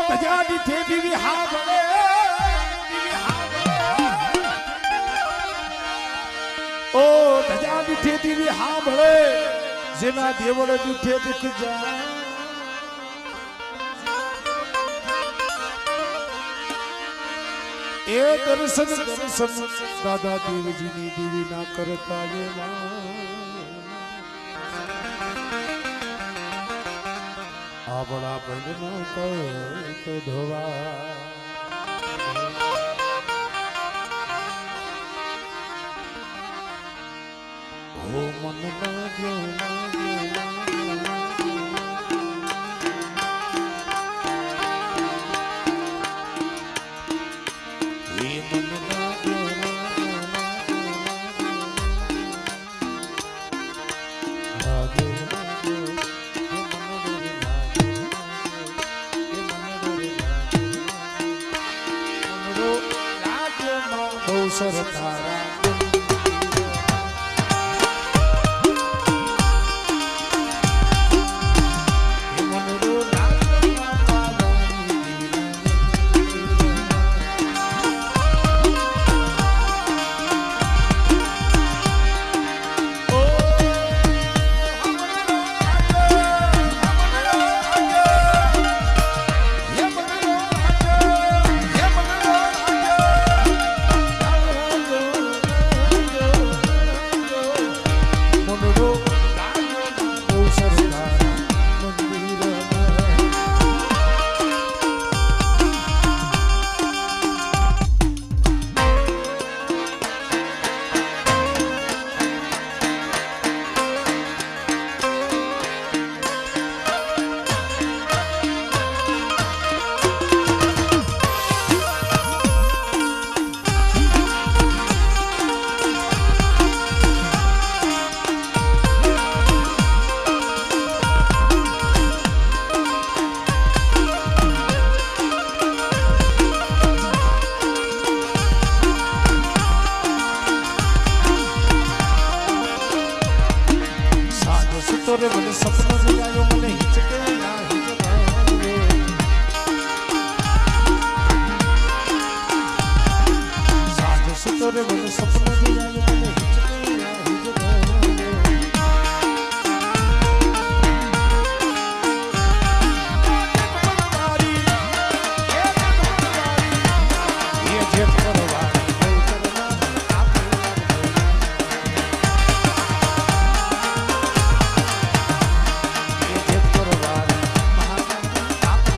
ધજા દીઠે દીવી હા ભળે ઓ ધજા દીઠે દીવી હા ભળે જેના દેવળ દીઠે દીખ જા એ દર્શન દાદા દેવજીની દેવી ના કરતા આપણા પંડનો તો ધોવા હો મન લાગ્યો અવસર તારા